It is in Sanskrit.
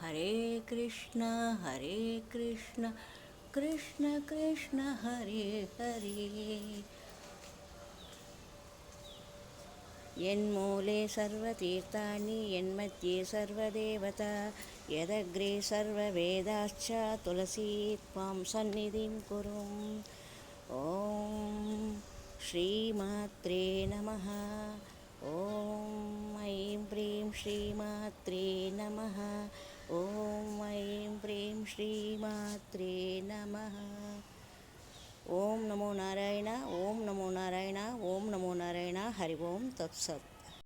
हरे कृष्ण कृष्ण कृष्ण हरे हरे। यन्मूले सर्वतीर्थानि यन्मध्ये सर्वदेवता यदग्रे सर्ववेदाश्च तुलसी त्वां सन्निधिं कुरु। ॐ श्रीमात्रे नमः। ॐ ऐं प्रीं श्रीमात्रे नमः। ॐ ऐं प्रीं श्रीमात्रे नमः। ओम नमो नारायण। ओम नमो नारायण। ओम नमो नारायण। हरि ओम तत्सत्।